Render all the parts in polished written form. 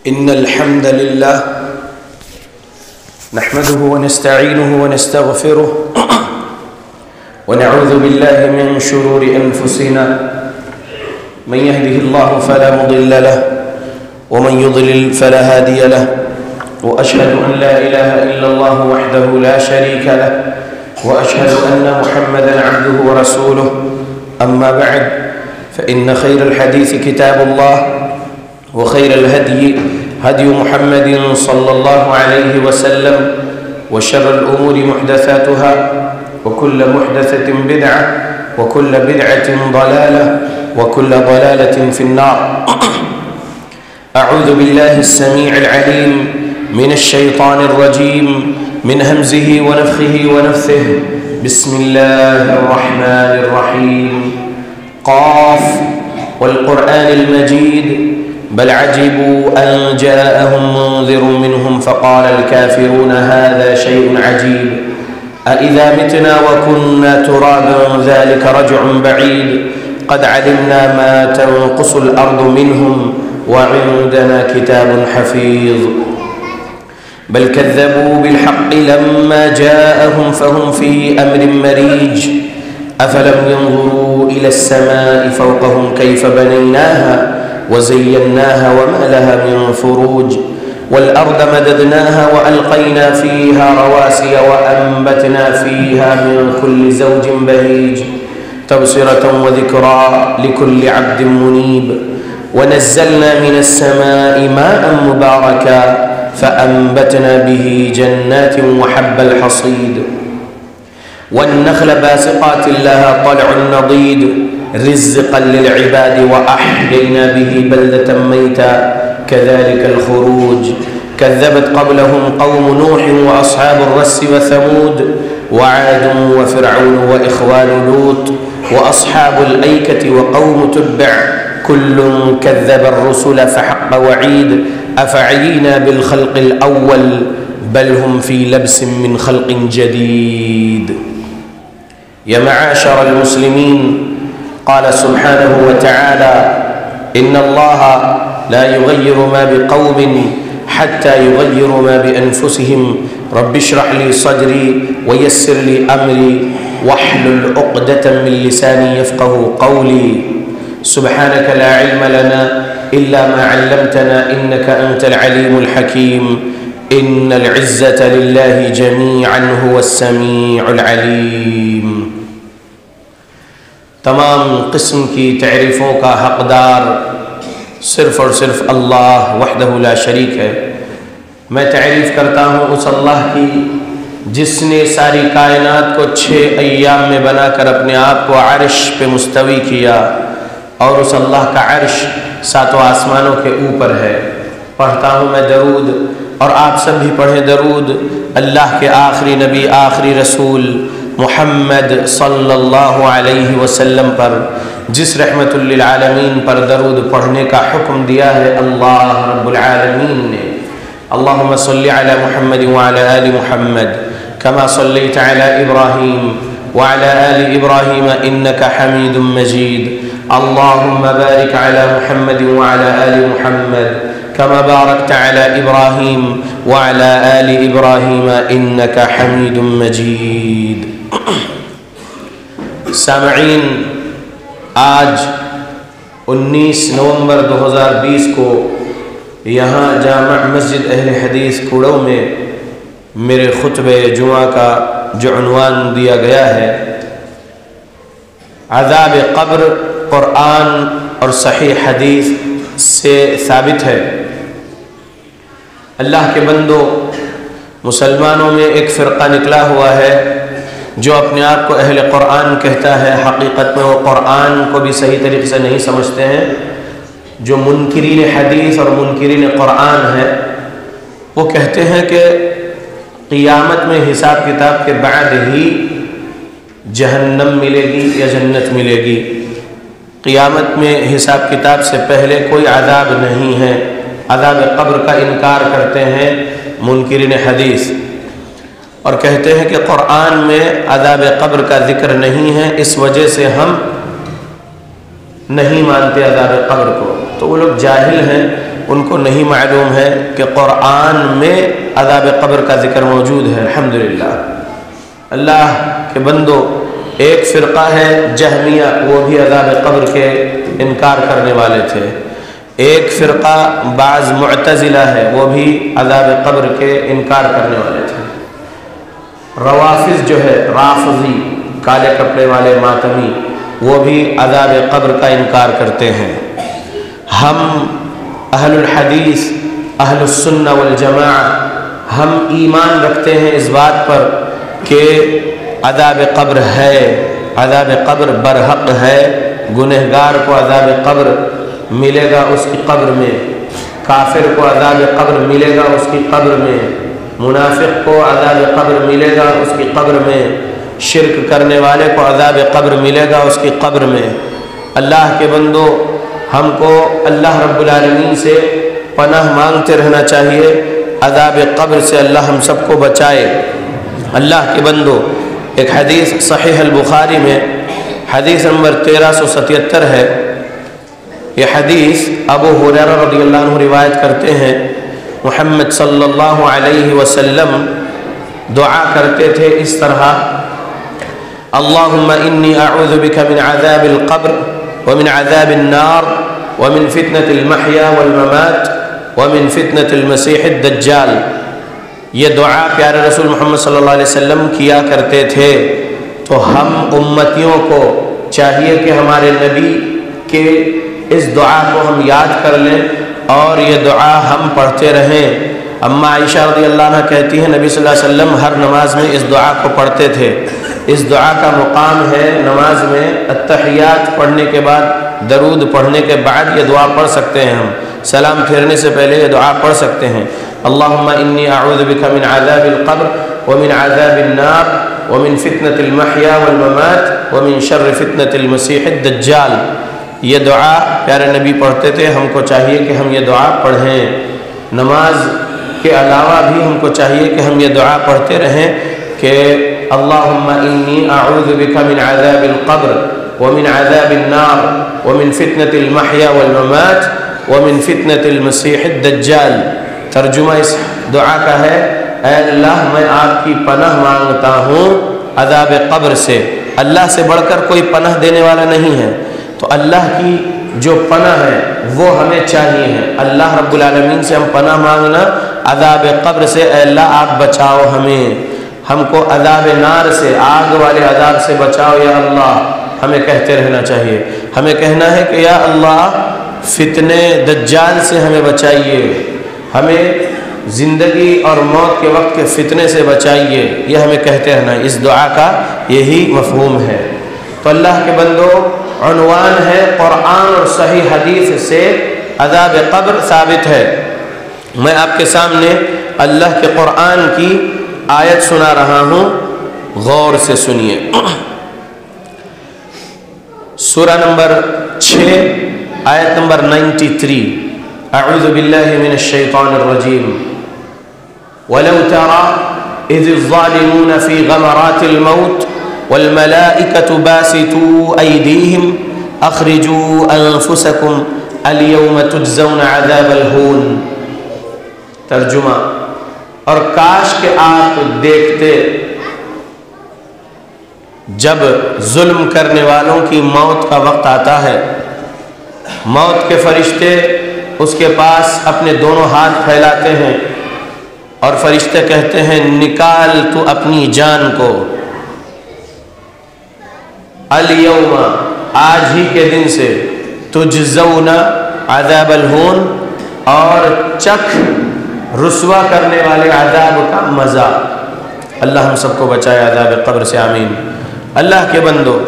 إن الحمد لله نحمده ونستعينه ونستغفره ونعوذ بالله من شرور أنفسنا من يهده الله فلا مضل له ومن يضلل فلا هادي له وأشهد أن لا إله إلا الله وحده لا شريك له وأشهد أن محمدًا عبده ورسوله أما بعد فإن خير الحديث كتاب الله وخير الهدي هدي محمد صلى الله عليه وسلم وشر الأمور محدثاتها وكل محدثة بدعة وكل بدعة ضلالة وكل ضلالة في النار. أعوذ بالله السميع العليم من الشيطان الرجيم من همزه ونفخه ونفثه. بسم الله الرحمن الرحيم. قاف والقرآن المجيد بل عجبوا أن جاءهم منذر منهم فقال الكافرون هذا شيء عجيب أإذا متنا وكنا ترابا ذلك رجع بعيد قد علمنا ما تنقص الأرض منهم وعندنا كتاب حفيظ بل كذبوا بالحق لما جاءهم فهم في أمر مريج أفلم ينظروا إلى السماء فوقهم كيف بنيناها وزيناها وما لها من فروج والأرض مددناها وألقينا فيها رواسي وأنبتنا فيها من كل زوج بهيج تبصرة وذكرى لكل عبد منيب ونزلنا من السماء ماء مباركا فأنبتنا به جنات وحب الحصيد والنخل باسقات لها طلع نضيد رزقا للعباد وأحيينا به بلدة ميتا كذلك الخروج كذبت قبلهم قوم نوح وأصحاب الرس وثمود وعاد وفرعون وإخوان لوط وأصحاب الأيكة وقوم تبع كل كذب الرسل فحق وعيد أفعينا بالخلق الأول بل هم في لبس من خلق جديد. يا معاشر المسلمين، قال سبحانه وتعالى إن الله لا يغير ما بقوم حتى يغيروا ما بأنفسهم رب اشرح لي صدري ويسر لي أمري واحلل عقدة من لساني يفقه قولي سبحانك لا علم لنا إلا ما علمتنا إنك أنت العليم الحكيم إن العزة لله جميعا هو السميع العليم. تمام قسم کی تعریفوں کا حقدار صرف اور صرف اللہ وحدہ لا شریک ہے. میں تعریف کرتا ہوں اس اللہ کی جس نے ساری کائنات کو 6 ایام میں بنا کر اپنے آپ کو عرش پہ مستوی کیا اور اس اللہ کا عرش 7 آسمانوں کے اوپر ہے. پڑھتا ہوں میں درود اور آپ سب بھی پڑھیں درود اللہ کے آخری نبی آخری رسول محمد صلی اللہ علیہ وسلم پر جس رحمت للعالمین پر درود پڑھنے کا حکم دیا ہے اللہ رب العالمین نے. اللہم صلی علی محمد وعلی آل محمد کما صلیت علی ابراہیم وعلی آل ابراہیم انک حمید مجید. اللہم بارک علی محمد وعلی آل محمد كما باركت على إبراهيم وعلى آل إبراهيم إنك حميد مجيد. سامعین، آج 19 نومبر 2020 کو یہاں جامع مسجد اہل حدیث کوڑو میں میرے خطبہ جمعہ کا جو عنوان دیا گیا ہے عذاب قبر قرآن اور صحیح حدیث سے ثابت ہے. اللہ کے بندو، مسلمانوں میں ایک فرقہ نکلا ہوا ہے جو اپنے آپ کو اہل قرآن کہتا ہے. حقیقت میں وہ قرآن کو بھی صحیح طریقے سے نہیں سمجھتے ہیں. جو منکرین حدیث اور منکرین قرآن ہیں وہ کہتے ہیں کہ قیامت میں حساب کتاب کے بعد ہی جہنم ملے گی یا جنت ملے گی. قیامت میں حساب کتاب سے پہلے کوئی عذاب نہیں ہے. عذاب قبر کا انکار کرتے ہیں منکرین حدیث اور کہتے ہیں کہ قرآن میں عذاب قبر کا ذکر نہیں ہے، اس وجہ سے ہم نہیں مانتے عذاب قبر کو. تو وہ لوگ جاہل ہیں، ان کو نہیں معلوم ہے کہ قرآن میں عذاب قبر کا ذکر موجود ہے۔ الحمدللہ اللہ کے بندو، ایک فرقہ ہے جہمیہ، وہ بھی عذاب قبر کے انکار کرنے والے تھے۔ ایک فرقہ بعض معتزلہ ہے، وہ بھی عذاب قبر کے انکار کرنے والے تھے۔ روافض جو ہے، رافضی، کالے کپڑے والے ماتمی، وہ بھی عذاب قبر کا انکار کرتے ہیں۔ ہم اہل الحدیث، اہل السنہ والجماعہ، ہم ایمان رکھتے ہیں اس بات پر کہ عذاب قبر ہے، عذاب قبر برحق ہے۔ گنہگار کو عذاب قبر ملے گا اس کی قبر میں، کافر کو عذاب قبر ملے گا اس کی قبر میں، منافق کو عذاب قبر ملے گا اس کی قبر میں، شرک کرنے والے کو عذاب قبر ملے گا اس کی قبر میں۔ اللہ کے بندو، ہم کو اللہ رب العالمین سے پناہ مانگتے رہنا چاہیے، عذاب قبر سے اللہ ہم سب کو بچائے۔ اللہ کے بندو، ایک حدیث صحیح البخاری میں حدیث نمبر 1377 ہے۔ یہ حدیث ابو ہریرہ رضی اللہ عنہ روایت کرتے ہیں، محمد صلی اللہ علیہ وسلم دعا کرتے تھے اس طرح: اللہم انی اعوذ بک من عذاب القبر ومن عذاب النار ومن فتنة المحیا والممات ومن فتنة المسیح الدجال۔ یہ دعا پیارے رسول محمد صلی اللہ علیہ وسلم کیا کرتے تھے۔ تو ہم امتیوں کو چاہیے کہ ہمارے نبی کے اس دعا کو ہم یاد کر لیں اور یہ دعا ہم پڑھتے رہیں۔ اما عائشہ رضی اللہ عنہ کہتی ہیں نبی صلی اللہ علیہ وسلم ہر نماز میں اس دعا کو پڑھتے تھے۔ اس دعا کا مقام ہے نماز میں التحیات پڑھنے کے بعد، درود پڑھنے کے بعد یہ دعا پڑھ سکتے ہیں، ہم سلام پھیرنے سے پہلے یہ دعا پڑھ سکتے ہیں۔ اللہم انی اعوذ بک من عذاب القبر ومن عذاب النار ومن فتنة المحیا والممات ومن شر فتنة المسیح الدجال۔ یہ دعا پیارے نبی پڑھتے تھے، ہم کو چاہیے کہ ہم یہ دعا پڑھیں۔ نماز کے علاوہ بھی ہم کو چاہیے کہ ہم یہ دعا پڑھتے رہیں کہ اللہم انی اعوذ بک من عذاب القبر ومن عذاب النار ومن فتنة المحیا والممات ومن فتنة المسیح الدجال۔ ترجمہ اس دعا کا ہے: اے اللہ، میں آپ کی پناہ مانگتا ہوں عذاب قبر سے۔ اللہ سے بڑھ کر کوئی پناہ دینے والا نہیں ہے، تو اللہ کی جو پناہ ہے وہ ہمیں چاہیے ہے۔ اللہ رب العالمین سے ہم پناہ مانگنا عذاب قبر سے، اے اللہ آپ بچاؤ ہمیں، ہم کو عذاب نار سے، آگ والے عذاب سے بچاؤ یا اللہ، ہمیں کہتے رہنا چاہیے۔ ہمیں کہنا ہے کہ یا اللہ فتنے دجال سے ہمیں بچائیے، ہمیں زندگی اور موت کے وقت کے فتنے سے بچائیے، یہ ہمیں کہتے رہنا۔ اس دعا کا یہی مفہوم ہے۔ تو اللہ کے بندو، عنوان ہے قرآن اور صحیح حدیث سے عذاب قبر ثابت ہے۔ میں آپ کے سامنے اللہ کے قرآن کی آیت سنا رہا ہوں، غور سے سنیے۔ سورہ نمبر 6 آیت نمبر 93۔ اعوذ باللہ من الشیطان الرجیم۔ وَلَوْ تَرَى إِذِ الظَّالِمُونَ فِي غَمَرَاتِ الْمَوْتِ وَالْمَلَائِكَةُ بَاسِطُو أَيْدِيهِمْ أَخْرِجُوا أَنفُسَكُمْ الْيَوْمَ تُجْزَوْنَ عَذَابَ الْهُونِ۔ ترجمہ: اور کاش کہ آپ دیکھتے جب ظلم کرنے والوں کی موت کا وقت آتا ہے، موت کے فرشتے اس کے پاس اپنے دونوں ہاتھ پھیلاتے ہیں اور فرشتے کہتے ہیں نکال تو اپنی جان کو، الیوم آج ہی کے دن سے، تجزون عذاب الہون اور چکھ رسوا کرنے والے عذاب کا مزہ۔ اللہ ہم سب کو بچائے عذاب قبر سے، آمین۔ اللہ کے بندو،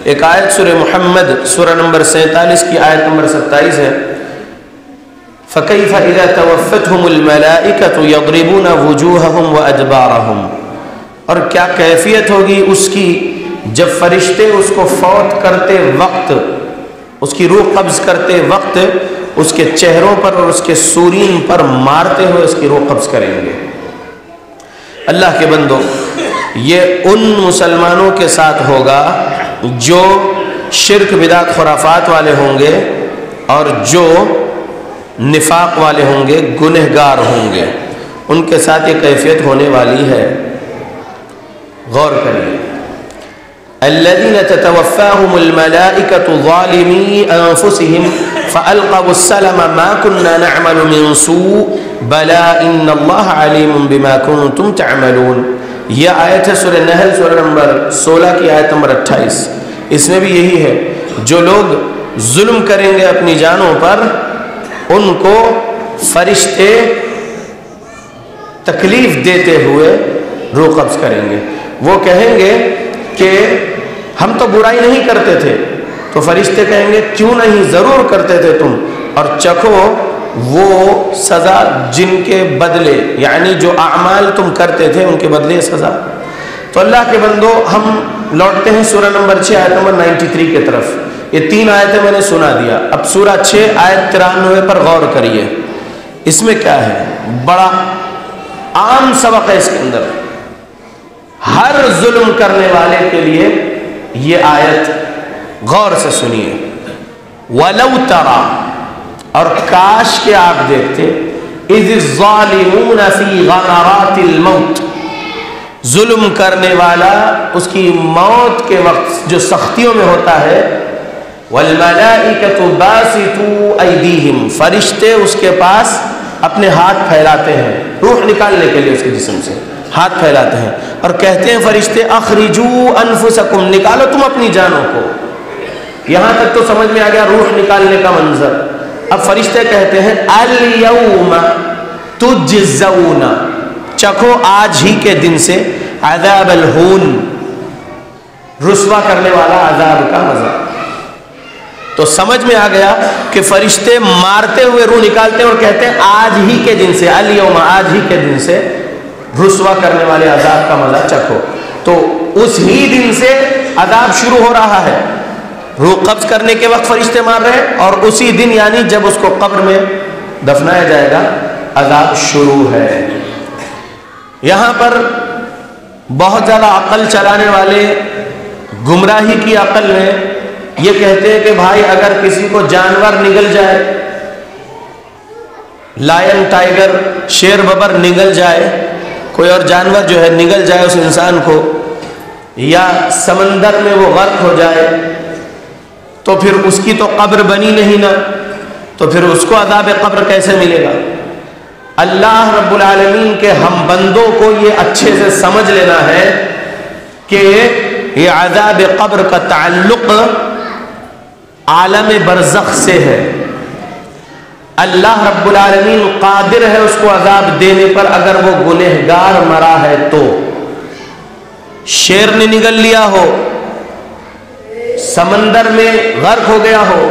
ایک آیت سورہ محمد سورہ نمبر 47 کی آیت نمبر 27 ہے: فَكَيْفَ إِذَا تَوَفَّتْهُمُ الْمَلَائِكَةُ يَضْرِبُونَ وُجُوهَهُمْ وَأَدْبَارَهُمْ۔ اور کیا کیفیت ہوگی اس کی جب فرشتے اس کو فوت کرتے وقت، اس کی روح قبض کرتے وقت اس کے چہروں پر اور اس کے سورین پر مارتے ہوئے اس کی روح قبض کریں گے۔ اللہ کے بندو، یہ ان مسلمانوں کے ساتھ ہوگا جو شرک بدعت خرافات والے ہوں گے اور جو نفاق والے ہوں گے، گنہگار ہوں گے، ان کے ساتھ یہ کیفیت ہونے والی ہے۔ غور کریے، الذین تتوفاہم الملائکۃ ظالمی انفسہم فألقوا السلم ما كنا نعمل من سوء بلا ان اللہ علیم بما کنتم تعملون۔ یہ آیت ہے سورہ نحل، سورہ نمبر 16 کی آیت نمبر 28۔ اس میں بھی یہی ہے، جو لوگ ظلم کریں گے اپنی جانوں پر، ان کو فرشتے تکلیف دیتے ہوئے روح قبض کریں گے۔ وہ کہیں گے کہ ہم تو برائی نہیں کرتے تھے، تو فرشتے کہیں گے کیوں نہیں، ضرور کرتے تھے تم، اور چکھو وہ سزا جن کے بدلے، یعنی جو اعمال تم کرتے تھے ان کے بدلے سزا۔ تو اللہ کے بندو، ہم لوٹتے ہیں سورہ نمبر 6 آیت نمبر 93 کی طرف۔ یہ 3 آیتیں میں نے سنا دیا، اب سورہ 6 آیت 93 پر غور کریے۔ اس میں کیا ہے؟ بڑا عام سبق ہے اس کے اندر، ہر ظلم کرنے والے کے لیے یہ آیت غور سے سنیے۔ وَلَوْ تَرَى، اور کاش کہ آپ دیکھتے، اِذِ الظَّالِمُونَ فِي غَمَرَاتِ الْمَوْتِ، ظلم کرنے والا اس کی موت کے وقت جو سختیوں میں ہوتا ہے، وَالْمَلَائِكَةُ بَاسِطُو أَيْدِيهِمْ، فرشتے اس کے پاس اپنے ہاتھ پھیلاتے ہیں، روح نکالنے کے لیے اس کے جسم سے ہاتھ پھیلاتے ہیں، اور کہتے ہیں فرشتے اخرجوا انفسکم، نکالو تم اپنی جانوں کو۔ یہاں تک تو سمجھ میں آ گیا روح نکالنے کا منظر۔ اب فرشتے کہتے ہیں الیوم تجزون، چکھو آج ہی کے دن سے عذاب الہون، رسوا کرنے والا عذاب کا مزہ۔ تو سمجھ میں آ گیا کہ فرشتے مارتے ہوئے روح نکالتے ہیں اور کہتے ہیں آج ہی کے دن سے، الیوم، آج ہی کے دن سے رسوا کرنے والے عذاب کا مزہ چکھو۔ تو اس ہی دن سے عذاب شروع ہو رہا ہے، روح قبض کرنے کے وقت فرشتے مار رہے ہیں، اور اسی دن یعنی جب اس کو قبر میں دفنایا جائے گا عذاب شروع ہے۔ یہاں پر بہت زیادہ عقل چلانے والے گمراہی کی عقل میں یہ کہتے ہیں کہ بھائی اگر کسی کو جانور نگل جائے، لائن، ٹائیگر، شیر، ببر نگل جائے، کوئی اور جانور جو ہے نگل جائے اس انسان کو، یا سمندر میں وہ غرق ہو جائے، تو پھر اس کی تو قبر بنی نہیں نا، تو پھر اس کو عذاب قبر کیسے ملے گا؟ اللہ رب العالمین کے ہم بندوں کو یہ اچھے سے سمجھ لینا ہے کہ یہ عذاب قبر کا تعلق عالم برزخ سے ہے۔ اللہ رب العالمین قادر ہے اس کو عذاب دینے پر اگر وہ گنہگار مرا ہے تو۔ شیر نے نگل لیا ہو، سمندر میں غرق ہو گیا ہو،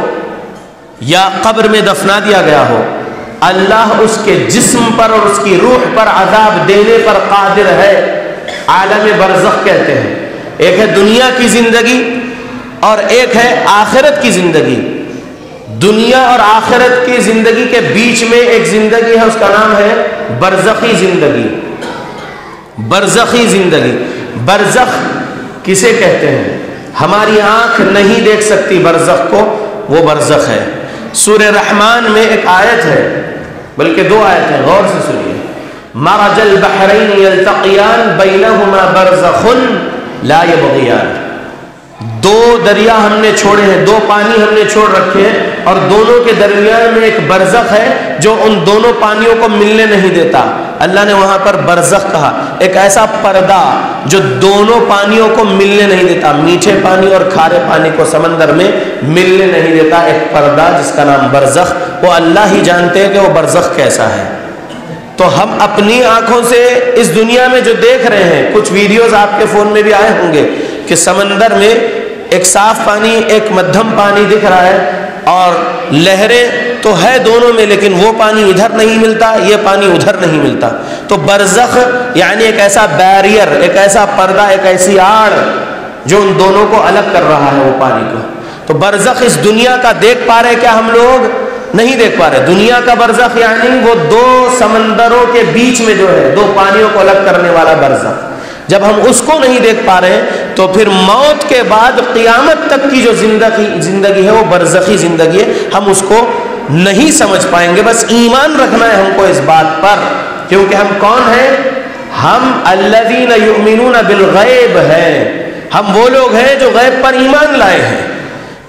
یا قبر میں دفنا دیا گیا ہو، اللہ اس کے جسم پر اور اس کی روح پر عذاب دینے پر قادر ہے۔ عالم برزخ کہتے ہیں، ایک ہے دنیا کی زندگی اور ایک ہے آخرت کی زندگی۔ دنیا اور آخرت کی زندگی کے بیچ میں ایک زندگی ہے، اس کا نام ہے برزخی زندگی۔ برزخی زندگی، برزخ کسے کہتے ہیں؟ ہماری آنکھ نہیں دیکھ سکتی برزخ کو، وہ برزخ ہے۔ سورہ رحمان میں ایک آیت ہے، بلکہ 2 آیت ہیں، غور سے سنیے۔ مرج البحرین یلتقیان بینہما برزخ لا یبغیان، 2 دریا ہم نے چھوڑے ہیں، 2 پانی ہم نے چھوڑ رکھے ہیں، اور دونوں کے درمیان میں ایک برزخ ہے جو ان دونوں پانیوں کو ملنے نہیں دیتا۔ اللہ نے وہاں پر برزخ کہا، ایک ایسا پردہ جو دونوں پانیوں کو ملنے نہیں دیتا، میٹھے پانی اور کھارے پانی کو سمندر میں ملنے نہیں دیتا، ایک پردہ جس کا نام برزخ۔ وہ اللہ ہی جانتے ہیں کہ وہ برزخ کیسا ہے۔ تو ہم اپنی آنکھوں سے اس دنیا میں جو دیکھ رہے ہیں، کچھ ویڈیوز آپ کے فون میں بھی آئے ہوں گے کہ سمندر میں ایک صاف پانی، ایک مدھم پانی دکھ رہا ہے، اور لہریں تو ہے دونوں میں، لیکن وہ پانی ادھر نہیں ملتا، یہ پانی ادھر نہیں ملتا۔ تو برزخ یعنی ایک ایسا بیریئر، ایک ایسا پردہ، ایک ایسی آڑ جو ان دونوں کو الگ کر رہا ہے وہ پانی کو۔ تو برزخ اس دنیا کا دیکھ پا رہے کیا ہم لوگ؟ نہیں دیکھ پا رہے۔ دنیا کا برزخ یعنی وہ 2 سمندروں کے بیچ میں جو ہے 2 پانیوں کو الگ کرنے والا برزخ۔ جب ہم اس کو نہیں دیکھ پا رہے تو پھر موت کے بعد قیامت تک کی جو زندگی ہے وہ برزخی زندگی ہے، ہم اس کو نہیں سمجھ پائیں گے. بس ایمان رکھنا ہے ہم کو اس بات پر, کیونکہ ہم کون ہیں؟ ہم الذین یؤمنون بالغیب ہیں. ہم وہ لوگ ہیں جو غیب پر ایمان لائے ہیں.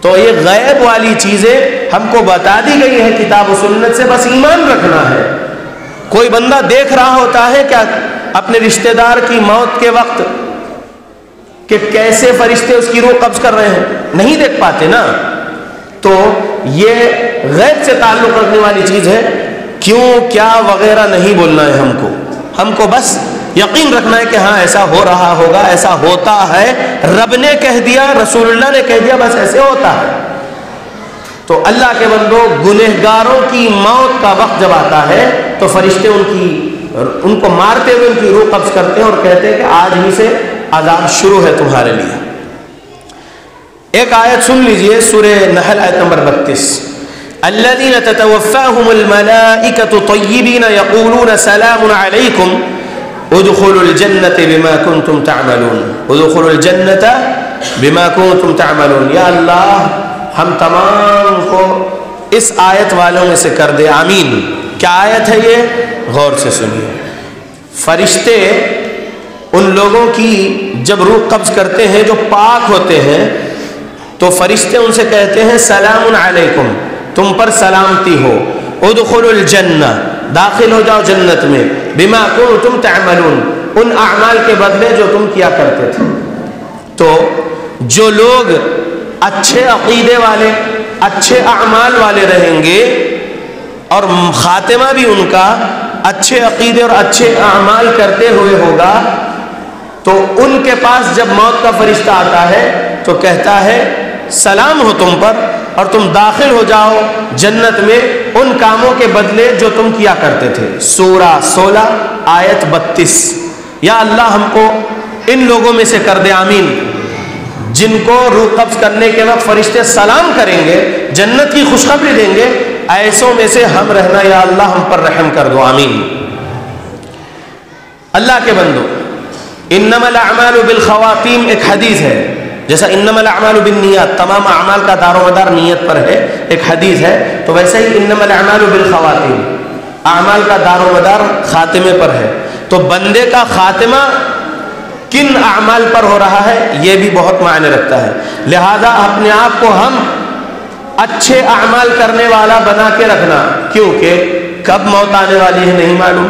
تو یہ غیب والی چیزیں ہم کو بتا دی گئی ہے کتاب و سنت سے, بس ایمان رکھنا ہے. کوئی بندہ دیکھ رہا ہوتا ہے کیا اپنے رشتہ دار کی موت کے وقت کہ کیسے فرشتے اس کی روح قبض کر رہے ہیں؟ نہیں دیکھ پاتے نا. تو یہ غیب سے تعلق رکھنے والی چیز ہے. کیوں کیا وغیرہ نہیں بولنا ہے ہم کو بس یقین رکھنا ہے کہ ہاں ایسا ہو رہا ہوگا, ایسا ہوتا ہے, رب نے کہہ دیا, رسول اللہ نے کہہ دیا, بس ایسے ہوتا ہے. تو اللہ کے بندوں, گنہگاروں کی موت کا وقت جب آتا ہے تو فرشتے ان کو مارتے ہوئے ان کی روح قبض کرتے ہیں اور کہتے ہیں کہ آج ہی سے عذاب شروع ہے تمہارے لیے. ایک آیت سن لیجئے, سورہ نحل آیت نمبر 32. الذین تتوفاہم الملائکۃ طیبین یقولون سلام علیکم ادخلوا الجنۃ بما کنتم تعملون. ادخلوا الجنۃ بما کنتم تعملون. یا اللہ ہم تمام کو اس آیت والوں میں سے کر دے, آمین. کیا آیت ہے یہ؟ غور سے سنیے. فرشتے ان لوگوں کی جب روح قبض کرتے ہیں جو پاک ہوتے ہیں تو فرشتے ان سے کہتے ہیں سلام علیکم, تم پر سلامتی ہو. ادخلوا الجنہ, داخل ہو جاؤ جنت میں. بما کنتم تعملون, ان اعمال کے بدلے جو تم کیا کرتے تھے. تو جو لوگ اچھے عقیدے والے, اچھے اعمال والے رہیں گے اور خاتمہ بھی ان کا اچھے عقیدے اور اچھے اعمال کرتے ہوئے ہوگا, تو ان کے پاس جب موت کا فرشتہ آتا ہے تو کہتا ہے سلام ہو تم پر اور تم داخل ہو جاؤ جنت میں ان کاموں کے بدلے جو تم کیا کرتے تھے. سورہ 16 آیت 32. یا اللہ ہم کو ان لوگوں میں سے کر دے, آمین, جن کو روح قبض کرنے کے وقت فرشتے سلام کریں گے, جنت کی خوشخبری دیں گے, ایسوں میں سے ہم رہنا. یا اللہ ہم پر رحم کر دو, آمین. اللہ کے بندو, انما الاعمال بالخواتیم ایک حدیث ہے, جیسا انما الاعمال بالنیات, تمام اعمال کا دار و مدار نیت پر ہے, ایک حدیث ہے, تو ویسے ہی انما الاعمال بالخواتیم, اعمال کا دار و مدار خاتمے پر ہے. تو بندے کا خاتمہ کن اعمال پر ہو رہا ہے یہ بھی بہت معنی رکھتا ہے. لہذا اپنے آپ کو ہم اچھے اعمال کرنے والا بنا کے رکھنا, کیونکہ کب موت آنے والی ہے نہیں معلوم,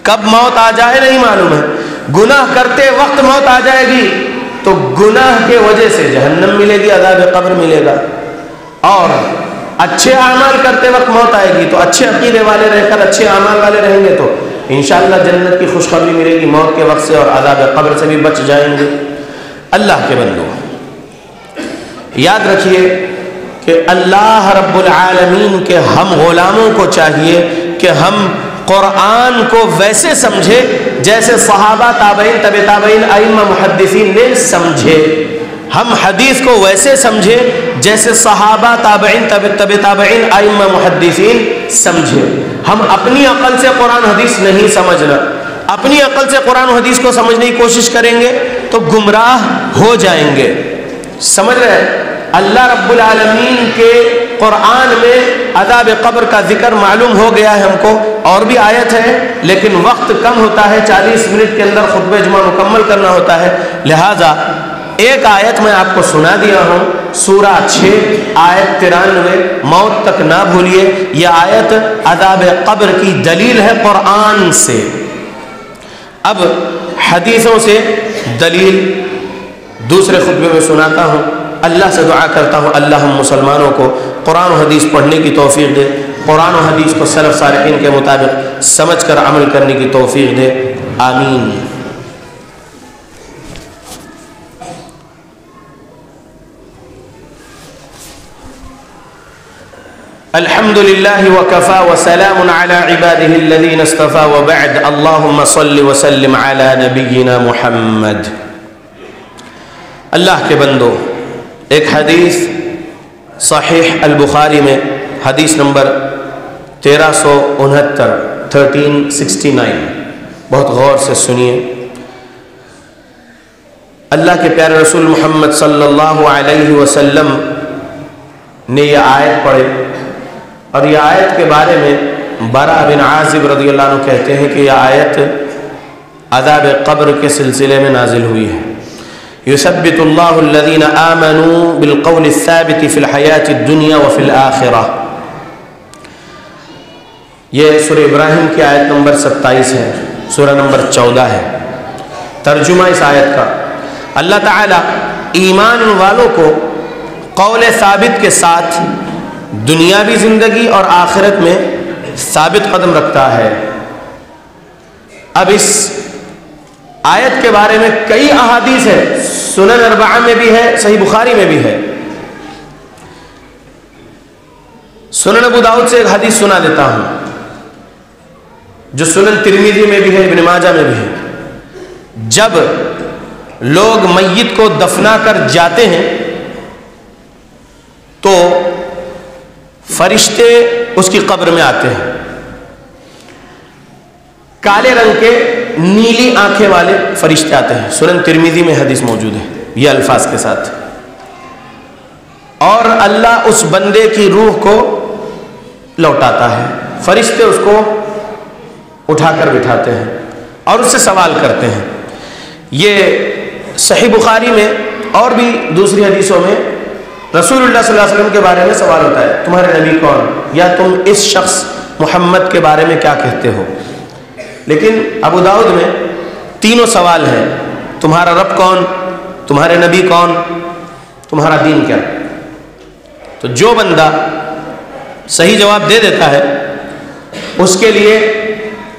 کب موت آ جائے نہیں معلوم ہے. گناہ کرتے وقت موت آ جائے گی تو گناہ کے وجہ سے جہنم ملے گی, عذاب قبر ملے گا. اور اچھے اعمال کرتے وقت موت آئے گی تو اچھے عقیدے والے رہ کر اچھے اعمال والے رہیں گے تو انشاءاللہ جنت کی خوشخبری ملے گی موت کے وقت سے, اور عذاب قبر سے بھی بچ جائیں گے. اللہ کے بندو, یاد رکھیے کہ اللہ رب العالمین کے ہم غلاموں کو چاہیے کہ ہم قرآن کو ویسے سمجھے جیسے صحابہ, تابعین, تبع تابعین, ائمہ محدثین نے سمجھے. ہم حدیث کو ویسے سمجھے جیسے صحابہ, تابعین, تبع تابعین, ائمہ محدثین سمجھے. ہم اپنی عقل سے قرآن حدیث نہیں سمجھنا. اپنی عقل سے قرآن و حدیث کو سمجھنے کی کوشش کریں گے تو گمراہ ہو جائیں گے. سمجھ رہے ہیں؟ اللہ رب العالمین کے قرآن میں عذاب قبر کا ذکر معلوم ہو گیا ہے ہم کو, اور بھی آیت ہے, لیکن وقت کم ہوتا ہے, 40 منٹ کے اندر خطبہ جمعہ مکمل کرنا ہوتا ہے. لہذا ایک آیت میں آپ کو سنا دیا ہوں, سورہ 6 آیت 93, موت تک نہ بھولیے. یہ آیت عذاب قبر کی دلیل ہے قرآن سے. اب حدیثوں سے دلیل دوسرے خطبے میں سناتا ہوں. اللہ سے دعا کرتا ہوں اللہ ہم مسلمانوں کو قرآن و حدیث پڑھنے کی توفیق دے, قرآن و حدیث کو سلف صالحین کے مطابق سمجھ کر عمل کرنے کی توفیق دے, آمین. الحمد لله وكفى وسلام على عباده الذين اصطفى وبعد اللهم صل وسلم على نبينا محمد. اللہ کے بندو, ایک حدیث صحیح البخاری میں حدیث نمبر 1369 بہت غور سے سنیے. اللہ کے پیارے رسول محمد صلی اللہ علیہ وسلم نے یہ آیت پڑھے اور یہ آیت کے بارے میں برا بن عازب رضی اللہ عنہ کہتے ہیں کہ یہ آیت عذاب قبر کے سلسلے میں نازل ہوئی ہے. یثبت اللہ الذین آمنوا بالقول الثابت فی الحیاۃ الدنیا وفی الآخرہ. یہ سورہ ابراہیم کی آیت نمبر 27 ہے، سورہ نمبر 14 ہے. ترجمہ اس آیت کا، اللہ تعالیٰ ایمان والوں کو قول ثابت کے ساتھ دنیاوی زندگی اور آخرت میں ثابت قدم رکھتا ہے. اب اس آیت کے بارے میں کئی احادیث ہے، سنن اربعہ میں بھی ہے، صحیح بخاری میں بھی ہے. سنن ابو داؤد سے ایک حدیث سنا دیتا ہوں جو سنن ترمذی میں بھی ہے، ابن ماجہ میں بھی ہے. جب لوگ میت کو دفنا کر جاتے ہیں تو فرشتے اس کی قبر میں آتے ہیں، کالے رنگ کے نیلی آنکھیں والے فرشتے آتے ہیں. سنن ترمذی میں حدیث موجود ہے یہ الفاظ کے ساتھ. اور اللہ اس بندے کی روح کو لوٹاتا ہے. فرشتے اس کو اٹھا کر بٹھاتے ہیں اور اس سے سوال کرتے ہیں. یہ صحیح بخاری میں اور بھی دوسری حدیثوں میں رسول اللہ صلی اللہ علیہ وسلم کے بارے میں سوال ہوتا ہے، تمہارے نبی کون، یا تم اس شخص محمد کے بارے میں کیا کہتے ہو. لیکن ابو داؤد میں تینوں سوال ہیں، تمہارا رب کون، تمہارے نبی کون، تمہارا دین کیا. تو جو بندہ صحیح جواب دے دیتا ہے اس کے لیے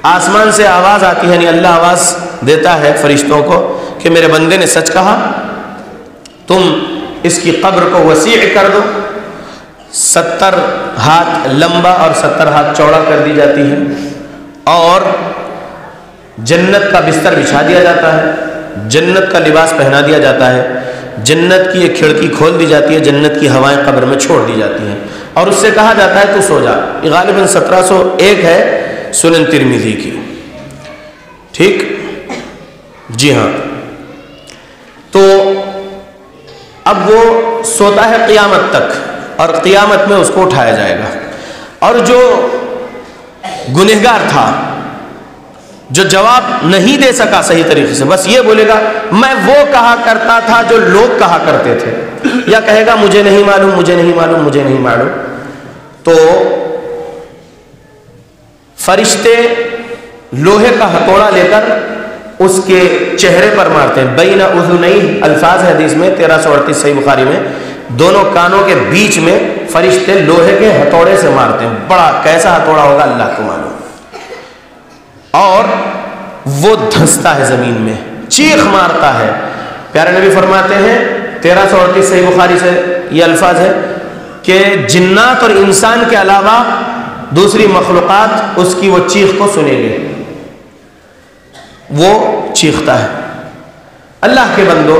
آسمان سے آواز آتی ہے، یعنی اللہ آواز دیتا ہے فرشتوں کو کہ میرے بندے نے سچ کہا، تم اس کی قبر کو وسیع کر دو. 70 ہاتھ لمبا اور 70 ہاتھ چوڑا کر دی جاتی ہے اور جنت کا بستر بچھا دیا جاتا ہے، جنت کا لباس پہنا دیا جاتا ہے، جنت کی ایک کھڑکی کھول دی جاتی ہے، جنت کی ہوائیں قبر میں چھوڑ دی جاتی ہیں اور اس سے کہا جاتا ہے تو سو جا. یہ غالباً 1701 ہے سنن ترمذی کی. ٹھیک، جی ہاں. تو اب وہ سوتا ہے قیامت تک اور قیامت میں اس کو اٹھایا جائے گا. اور جو گنہگار تھا، جو جواب نہیں دے سکا صحیح طریقے سے، بس یہ بولے گا میں وہ کہا کرتا تھا جو لوگ کہا کرتے تھے، یا کہے گا مجھے نہیں معلوم، مجھے نہیں معلوم، مجھے نہیں معلوم. تو فرشتے لوہے کا ہتھوڑا لے کر اس کے چہرے پر مارتے ہیں. بین اذنیہ الفاظ حدیث میں 1338 صحیح بخاری میں، دونوں کانوں کے بیچ میں فرشتے لوہے کے ہتھوڑے سے مارتے ہیں. بڑا کیسا ہتھوڑا ہوگا اللہ کو معلوم. اور وہ دھنستا ہے زمین میں، چیخ مارتا ہے. پیارے نبی فرماتے ہیں 1338 صحیح بخاری سے یہ الفاظ ہے کہ جنات اور انسان کے علاوہ دوسری مخلوقات اس کی وہ چیخ کو سنیں گے. وہ چیختا ہے. اللہ کے بندو،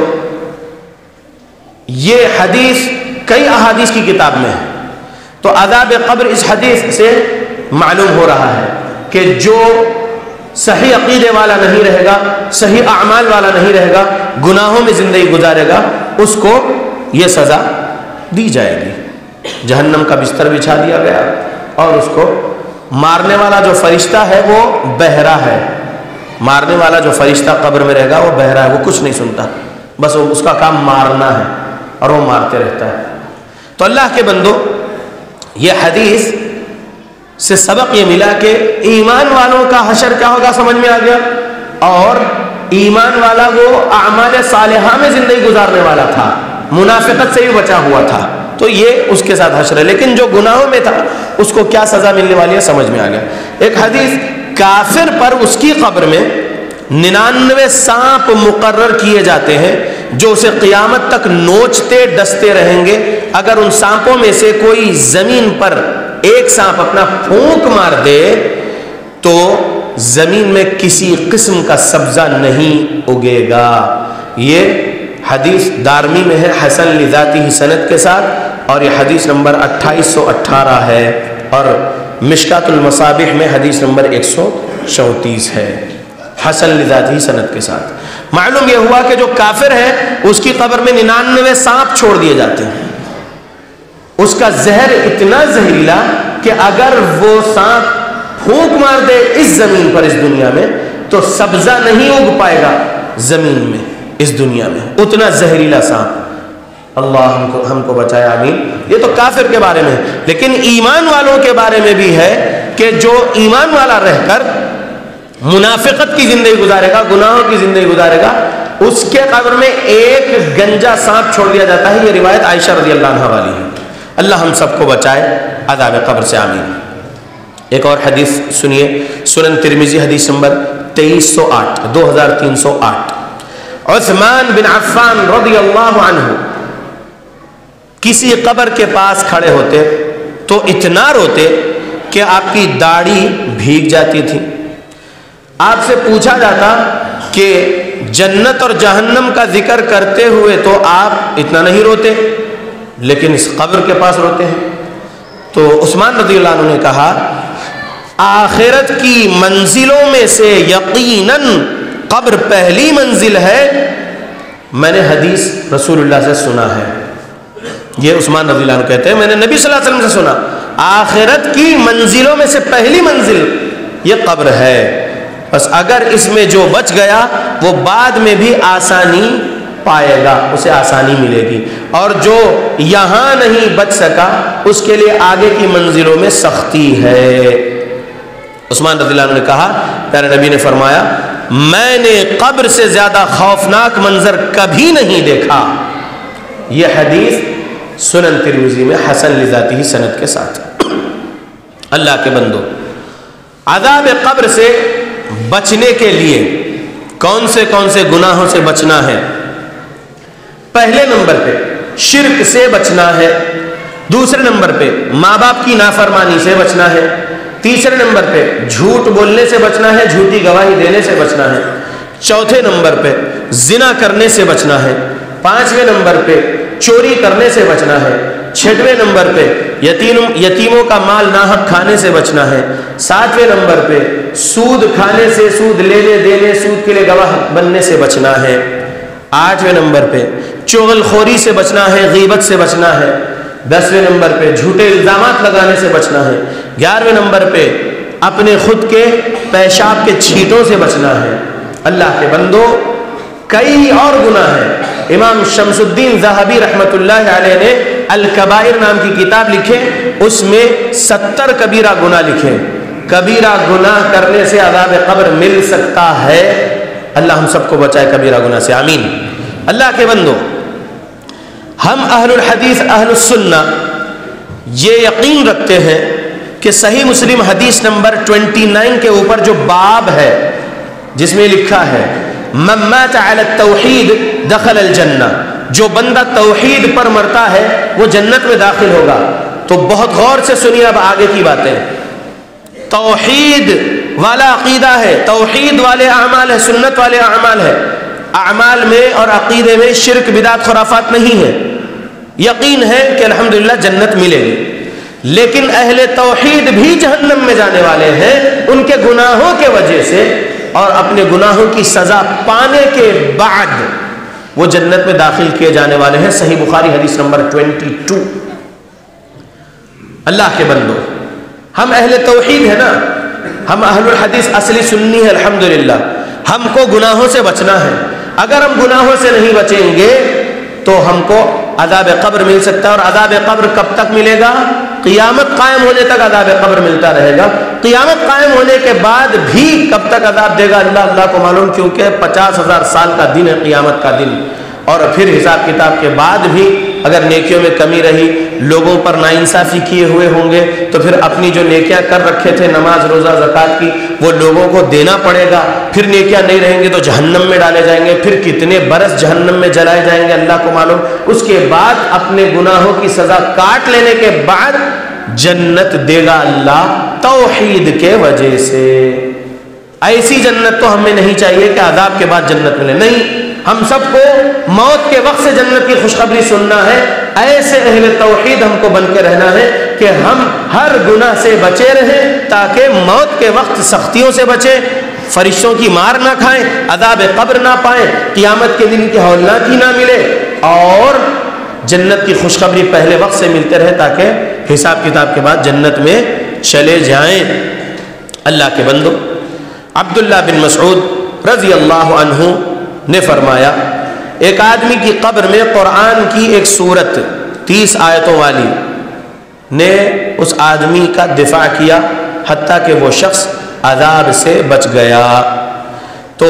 یہ حدیث کئی احادیث کی کتاب میں ہے. تو عذاب قبر اس حدیث سے معلوم ہو رہا ہے کہ جو صحیح عقیدے والا نہیں رہے گا، صحیح اعمال والا نہیں رہے گا، گناہوں میں زندگی گزارے گا، اس کو یہ سزا دی جائے گی. جہنم کا بستر بچھا دیا گیا اور اس کو مارنے والا جو فرشتہ ہے وہ بہرا ہے. مارنے والا جو فرشتہ قبر میں رہے گا وہ بہرا ہے، وہ کچھ نہیں سنتا، بس اس کا کام مارنا ہے اور وہ مارتے رہتا ہے. تو اللہ کے بندو، یہ حدیث سے سبق یہ ملا کہ ایمان والوں کا حشر کیا ہوگا سمجھ میں آ گیا. اور ایمان والا وہ اعمال صالحہ میں زندگی گزارنے والا تھا، منافقت سے بھی بچا ہوا تھا، تو یہ اس کے ساتھ حشر ہے. لیکن جو گناہوں میں تھا اس کو کیا سزا ملنے والی ہے سمجھ میں آ گیا. ایک حدیث، کافر پر اس کی قبر میں 99 سانپ مقرر کیے جاتے ہیں جو اسے قیامت تک نوچتے ڈستے رہیں گے. اگر ان سانپوں میں سے کوئی زمین پر ایک سانپ اپنا پھونک مار دے تو زمین میں کسی قسم کا سبزہ نہیں اگے گا. یہ حدیث دارمی میں ہے حسن لذاتی ہی سند کے ساتھ، اور یہ حدیث نمبر 2818 ہے، اور مشکات المصابیح میں حدیث نمبر 134 ہے حسن لذاتی ہی سند کے ساتھ. معلوم یہ ہوا کہ جو کافر ہے اس کی قبر میں 99 سانپ چھوڑ دیے جاتے ہیں. اس کا زہر اتنا زہریلا کہ اگر وہ سانپ پھونک مار دے اس زمین پر، اس دنیا میں، تو سبزہ نہیں اگ پائے گا زمین میں، اس دنیا میں، اتنا زہریلا سانپ۔ اللہ ہم کو بچائے، آمین۔ یہ تو کافر کے بارے میں ہے، لیکن ایمان والوں کے بارے میں بھی ہے کہ جو ایمان والا رہ کر منافقت کی زندگی گزارے گا، گناہوں کی زندگی گزارے گا، اس کے قبر میں ایک گنجا سانپ چھوڑ دیا جاتا ہے۔ یہ روایت عائشہ رضی اللہ عنہ والی ہے۔ اللہ ہم سب کو بچائے عذاب قبر سے، آمین۔ ایک اور حدیث سنیے، سنن ترمذی حدیث نمبر 2308 عثمان بن عفان رضی اللہ عنہ کسی قبر کے پاس کھڑے ہوتے تو اتنا روتے کہ آپ کی داڑھی بھیگ جاتی تھی۔ آپ سے پوچھا جاتا کہ جنت اور جہنم کا ذکر کرتے ہوئے تو آپ اتنا نہیں روتے، لیکن اس قبر کے پاس روتے ہیں۔ تو عثمان رضی اللہ عنہ نے کہا، آخرت کی منزلوں میں سے یقیناً قبر پہلی منزل ہے، میں نے حدیث رسول اللہ سے سنا ہے۔ یہ عثمان رضی اللہ عنہ کہتے ہیں میں نے نبی صلی اللہ علیہ وسلم سے سنا، آخرت کی منزلوں میں سے پہلی منزل یہ قبر ہے، بس اگر اس میں جو بچ گیا وہ بعد میں بھی آسانی پائے گا، اسے آسانی ملے گی، اور جو یہاں نہیں بچ سکا اس کے لیے آگے کی منزلوں میں سختی ہے۔ عثمان رضی اللہ عنہ نے کہا، پیارے نبی نے فرمایا، میں نے قبر سے زیادہ خوفناک منظر کبھی نہیں دیکھا۔ یہ حدیث سنن ترمذی میں حسن لذاتی ہی سند کے ساتھ۔ اللہ کے بندو، عذاب قبر سے بچنے کے لیے کون سے گناہوں سے بچنا ہے؟ پہلے نمبر پہ شرک سے بچنا ہے، دوسرے نمبر پہ ماں باپ کی نافرمانی سے بچنا ہے، تیسرے نمبر پہ جھوٹ بولنے سے بچنا ہے، جھوٹی گواہی دینے سے بچنا ہے، چوتھے نمبر پہ زنا کرنے سے بچنا ہے، پانچویں نمبر پہ چوری کرنے سے بچنا ہے، چھٹویں نمبر پہ یتیموں کا مال ناحق کھانے سے بچنا ہے، ساتویں نمبر پہ سود کھانے سے، سود لینے دینے، سود کے لیے گواہ بننے سے بچنا ہے، آٹھویں نمبر پہ چغل خوری سے بچنا ہے، غیبت سے بچنا ہے، دسویں نمبر پہ جھوٹے الزامات لگانے سے بچنا ہے، گیارہویں نمبر پہ اپنے خود کے پیشاب کے چھینٹوں سے بچنا ہے۔ اللہ کے بندو، کئی اور گناہ ہیں۔ امام شمس الدین ذہبی رحمۃ اللہ علیہ نے الکبائر نام کی کتاب لکھے، اس میں 70 کبیرہ گناہ لکھے۔ کبیرہ گناہ کرنے سے عذاب قبر مل سکتا ہے۔ اللہ ہم سب کو بچائے کبیرہ گناہ سے، آمین۔ اللہ کے بندو، ہم اہل الحدیث اہل السنہ یہ یقین رکھتے ہیں کہ صحیح مسلم حدیث نمبر 29 کے اوپر جو باب ہے جس میں لکھا ہے من مات علی التوحید دخل الجنہ، جو بندہ توحید پر مرتا ہے وہ جنت میں داخل ہوگا، تو بہت غور سے سنیے اب آگے کی باتیں۔ توحید والا عقیدہ ہے، توحید والے اعمال ہے، سنت والے اعمال ہے، اعمال میں اور عقیدے میں شرک بدعت خرافات نہیں ہے، یقین ہے کہ الحمدللہ جنت ملے گی، لیکن اہل توحید بھی جہنم میں جانے والے ہیں ان کے گناہوں کے وجہ سے، اور اپنے گناہوں کی سزا پانے کے بعد وہ جنت میں داخل کیے جانے والے ہیں۔ صحیح بخاری حدیث نمبر 22۔ اللہ کے بندو، ہم اہل توحید ہیں نا، ہم اہل الحدیث اصلی سنی ہے الحمدللہ، ہم کو گناہوں سے بچنا ہے۔ اگر ہم گناہوں سے نہیں بچیں گے تو ہم کو عذاب قبر مل سکتا ہے، اور عذاب قبر کب تک ملے گا؟ قیامت قائم ہونے تک عذاب قبر ملتا رہے گا۔ قیامت قائم ہونے کے بعد بھی کب تک عذاب دے گا اللہ کو معلوم، کیونکہ 50,000 سال کا دن ہے قیامت کا دن، اور پھر حساب کتاب کے بعد بھی اگر نیکیوں میں کمی رہی، لوگوں پر ناانصافی کیے ہوئے ہوں گے، تو پھر اپنی جو نیکیاں کر رکھے تھے نماز روزہ زکوٰۃ کی وہ لوگوں کو دینا پڑے گا، پھر نیکیاں نہیں رہیں گے تو جہنم میں ڈالے جائیں گے، پھر کتنے برس جہنم میں جلائے جائیں گے اللہ کو معلوم۔ اس کے بعد اپنے گناہوں کی سزا کاٹ لینے کے بعد جنت دے گا اللہ توحید کے وجہ سے۔ ایسی جنت تو ہمیں نہیں چاہیے کہ عذاب کے بعد جنت ملے، نہیں، ہم سب کو موت کے وقت سے جنت کی خوشخبری سننا ہے۔ ایسے اہل توحید ہم کو بن کے رہنا ہے کہ ہم ہر گناہ سے بچے رہیں تاکہ موت کے وقت سختیوں سے بچیں، فرشتوں کی مار نہ کھائیں، عذاب قبر نہ پائیں، قیامت کے دن کی ہولناکی نہ ملے، اور جنت کی خوشخبری پہلے وقت سے ملتے رہے تاکہ حساب کتاب کے بعد جنت میں چلے جائیں۔ اللہ کے بندو، عبداللہ بن مسعود رضی اللہ عنہ نے فرمایا ایک آدمی کی قبر میں قرآن کی ایک سورت 30 آیتوں والی نے اس آدمی کا دفاع کیا حتیٰ کہ وہ شخص عذاب سے بچ گیا۔ تو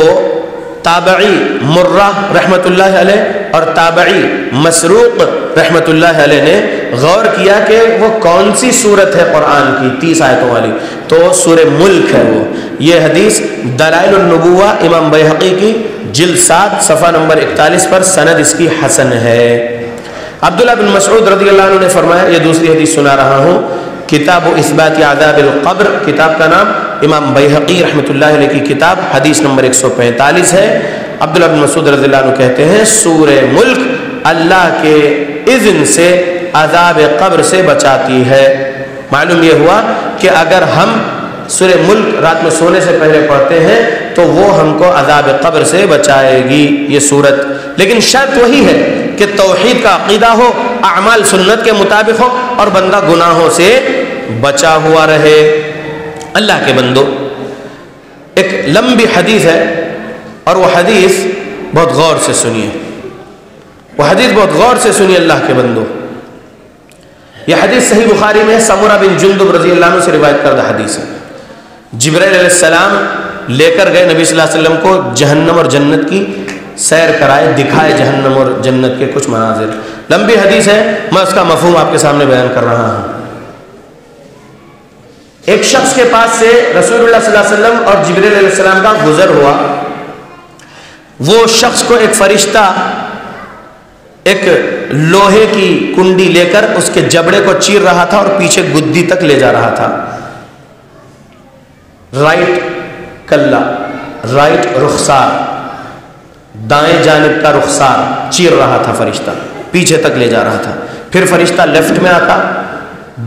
تابعی مرہ رحمۃ اللہ علیہ اور تابعی مسروق رحمۃ اللہ علیہ نے غور کیا کہ وہ کون سی صورت ہے قرآن کی 30 آیتوں والی، تو سورہ ملک ہے وہ۔ یہ حدیث دلائل النبوہ امام بیہقی کی جلد 7 صفحہ نمبر 41 پر سند اس کی حسن ہے۔ عبداللہ بن مسعود رضی اللہ عنہ نے فرمایا، یہ دوسری حدیث سنا رہا ہوں، کتاب و اثبات عذاب القبر، کتاب کا نام امام بیہقی رحمۃ اللہ علیہ کی کتاب، حدیث نمبر 145 ہے۔ عبداللہ بن مسعود رضی اللہ عنہ کہتے ہیں سورہ ملک اللہ کے اذن سے عذاب قبر سے بچاتی ہے۔ معلوم یہ ہوا کہ اگر ہم سورہ ملک رات میں سونے سے پہلے پڑھتے ہیں تو وہ ہم کو عذاب قبر سے بچائے گی یہ سورت، لیکن شرط وہی ہے کہ توحید کا عقیدہ ہو، اعمال سنت کے مطابق ہو اور بندہ گناہوں سے بچا ہوا رہے۔ اللہ کے بندو، ایک لمبی حدیث ہے اور وہ حدیث بہت غور سے سنیے، وہ حدیث بہت غور سے سنیے اللہ کے بندو۔ یہ حدیث صحیح بخاری میں سمرہ بن جندب رضی اللہ عنہ سے روایت کردہ حدیث ہے۔ جبرائیل علیہ السلام لے کر گئے نبی صلی اللہ علیہ وسلم کو جہنم اور جنت کی سیر کرائے، دکھائے جہنم اور جنت کے کچھ مناظر۔ لمبی حدیث ہے، میں اس کا مفہوم آپ کے سامنے بیان کر رہا ہوں۔ ایک شخص کے پاس سے رسول اللہ صلی اللہ علیہ وسلم اور جبرائیل علیہ السلام کا گزر ہوا۔ وہ شخص کو ایک فرشتہ ایک لوہے کی کنڈی لے کر اس کے جبڑے کو چیر رہا تھا اور پیچھے گدی تک لے جا رہا تھا۔ رائٹ کلا، رائٹ رخسار، دائیں جانب کا رخسار چیر رہا تھا فرشتہ، پیچھے تک لے جا رہا تھا۔ پھر فرشتہ لیفٹ میں آتا،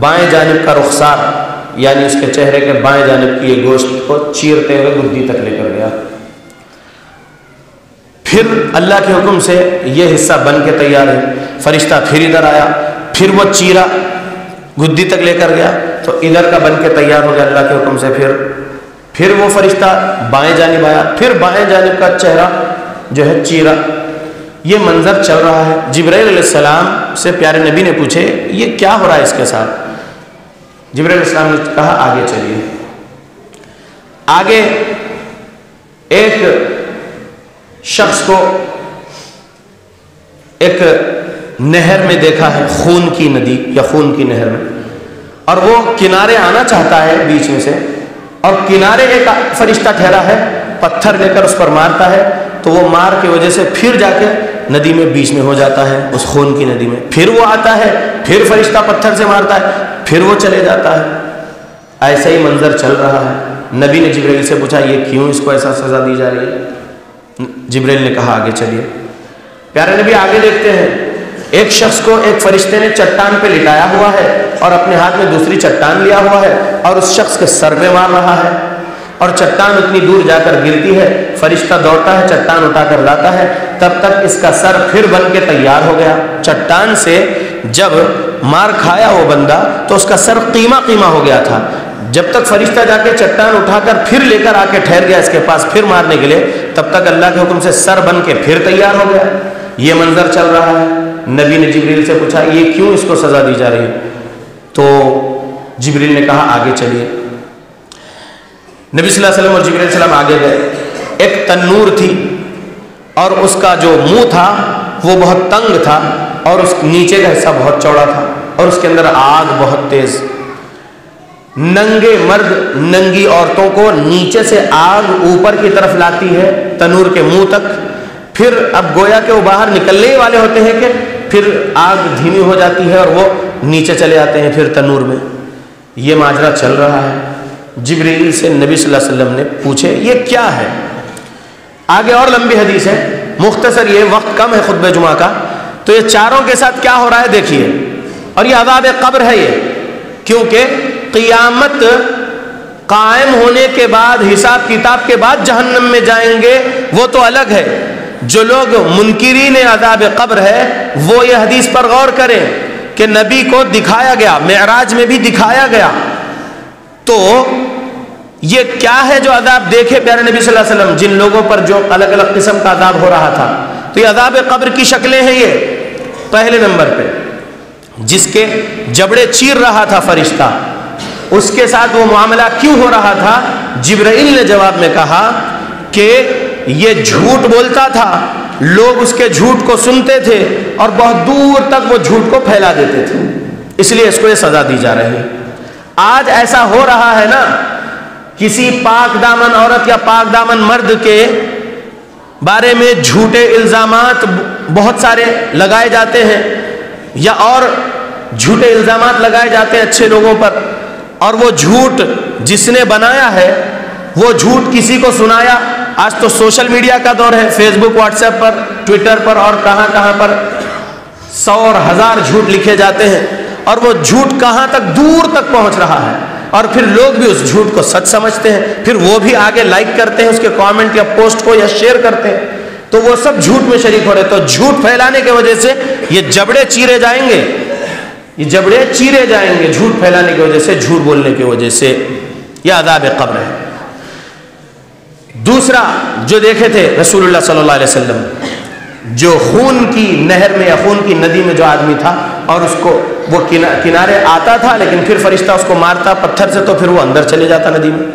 بائیں جانب کا رخسار یعنی اس کے چہرے کے بائیں جانب کی یہ گوشت کو چیرتے ہوئے گدی تک لے کر گیا۔ پھر اللہ کے حکم سے یہ حصہ بن کے تیار ہے، فرشتہ پھر ادھر آیا، پھر وہ چیرا گدی تک لے کر گیا تو ادھر کا بن کے تیار ہو گیا اللہ کے حکم سے۔ پھر وہ فرشتہ بائیں جانب آیا، پھر بائیں جانب کا چہرہ جو ہے چیرا۔ یہ منظر چل رہا ہے۔ جبرائیل علیہ السلام سے پیارے نبی نے پوچھے یہ کیا ہو رہا ہے اس کے ساتھ؟ جبرائیل علیہ السلام نے کہا آگے چلیے۔ آگے ایک شخص کو ایک نہر میں دیکھا ہے، خون کی ندی یا خون کی نہر میں، اور وہ کنارے آنا چاہتا ہے بیچ میں سے، اور کنارے ایک فرشتہ ٹھہرا ہے، پتھر لے کر اس پر مارتا ہے تو وہ مار کی وجہ سے پھر جا کے ندی میں بیچ میں ہو جاتا ہے، اس خون کی ندی میں۔ پھر وہ آتا ہے، پھر فرشتہ پتھر سے مارتا ہے، پھر وہ چلے جاتا ہے۔ ایسا ہی منظر چل رہا ہے۔ نبی نے جبرائیل سے پوچھا یہ کیوں اس کو ایسا سزا دی جا رہی ہے؟ جبرائیل نے کہا آگے چلیے۔ پیارے نبی آگے دیکھتے ہیں، ایک شخص کو ایک فرشتے نے چٹان پہ لٹایا ہوا ہے اور اپنے ہاتھ میں دوسری چٹان لیا ہوا ہے اور اس شخص کے سر پہ مار رہا ہے، اور چٹان اتنی دور جا کر گرتی ہے، فرشتہ دوڑتا ہے، چٹان اٹھا کر لاتا ہے، تب تک اس کا سر پھر بن کے تیار ہو گیا۔ چٹان سے جب مار کھایا وہ بندہ تو اس کا سر قیمہ قیمہ ہو گیا تھا۔ جب تک فرشتہ جا کے چٹان اٹھا کر پھر لے کر آ کے ٹھہر گیا اس کے پاس پھر مارنے کے لیے، تب تک اللہ کے حکم سے سر بن کے پھر تیار ہو گیا۔ یہ منظر چل رہا ہے۔ نبی نے جبریل سے پوچھا یہ کیوں اس کو سزا دی جا رہی ہے؟ تو جبریل نے کہا آگے چلیے۔ نبی صلی اللہ علیہ وسلم اور جبریل علیہ السلام آگے گئے۔ ایک تنور تھی اور اس کا جو منہ تھا وہ بہت تنگ تھا اور اس نیچے کا حصہ بہت چوڑا تھا اور اس کے اندر آگ بہت تیز۔ ننگے مرد ننگی عورتوں کو نیچے سے آگ اوپر کی طرف لاتی ہے تنور کے منہ تک، پھر اب گویا کہ وہ باہر نکلنے ہی والے ہوتے ہیں کہ پھر آگ دھیمی ہو جاتی ہے اور وہ نیچے چلے آتے ہیں پھر تنور میں۔ یہ ماجرا چل رہا ہے۔ جبریل سے نبی صلی اللہ علیہ وسلم نے پوچھے یہ کیا ہے؟ آگے اور لمبی حدیث ہے، مختصر یہ وقت کم ہے خطبہ جمعہ کا، تو یہ چاروں کے ساتھ کیا ہو رہا ہے دیکھیے۔ اور یہ عذاب قبر ہے یہ، کیونکہ قیامت قائم ہونے کے بعد حساب کتاب کے بعد جہنم میں جائیں گے وہ تو الگ ہے، جو لوگ منکرین عذاب قبر ہے وہ یہ حدیث پر غور کریں کہ نبی کو دکھایا گیا، معراج میں بھی دکھایا گیا، تو یہ کیا ہے جو عذاب دیکھے پیارے نبی صلی اللہ علیہ وسلم جن لوگوں پر جو الگ الگ قسم کا عذاب ہو رہا تھا؟ تو یہ عذاب قبر کی شکلیں ہیں۔ یہ پہلے نمبر پہ جس کے جبڑے چیر رہا تھا فرشتہ، اس کے ساتھ وہ معاملہ کیوں ہو رہا تھا؟ جبرائیل نے جواب میں کہا کہ یہ جھوٹ بولتا تھا، لوگ اس کے جھوٹ کو سنتے تھے اور بہت دور تک وہ جھوٹ کو پھیلا دیتے تھے، اس لیے اس کو یہ سزا دی جا رہی ہے۔ آج ایسا ہو رہا ہے نا، کسی پاک دامن عورت یا پاک دامن مرد کے بارے میں جھوٹے الزامات بہت سارے لگائے جاتے ہیں، یا اور جھوٹے الزامات لگائے جاتے ہیں اچھے لوگوں پر، اور وہ جھوٹ جس نے بنایا ہے وہ جھوٹ کسی کو سنایا۔ آج تو سوشل میڈیا کا دور ہے، فیس بک، واٹس ایپ پر، ٹویٹر پر اور کہاں کہاں پر 100 اور 1000 جھوٹ لکھے جاتے ہیں، اور وہ جھوٹ کہاں تک، دور تک پہنچ رہا ہے، اور پھر لوگ بھی اس جھوٹ کو سچ سمجھتے ہیں، پھر وہ بھی آگے لائک کرتے ہیں اس کے کامنٹ یا پوسٹ کو یا شیئر کرتے ہیں، تو وہ سب جھوٹ میں شریک ہو رہے۔ تو جھوٹ پھیلانے کی وجہ سے یہ جبڑے چیرے جائیں گے، یہ جبڑے چیرے جائیں گے جھوٹ پھیلانے کی وجہ سے، جھوٹ بولنے کی وجہ سے۔ یہ عذاب قبر ہے۔ دوسرا جو دیکھے تھے رسول اللہ صلی اللہ علیہ وسلم، جو خون کی نہر میں یا خون کی ندی میں جو آدمی تھا اور اس کو وہ کنارے آتا تھا، لیکن پھر فرشتہ اس کو مارتا پتھر سے تو پھر وہ اندر چلے جاتا ندی میں،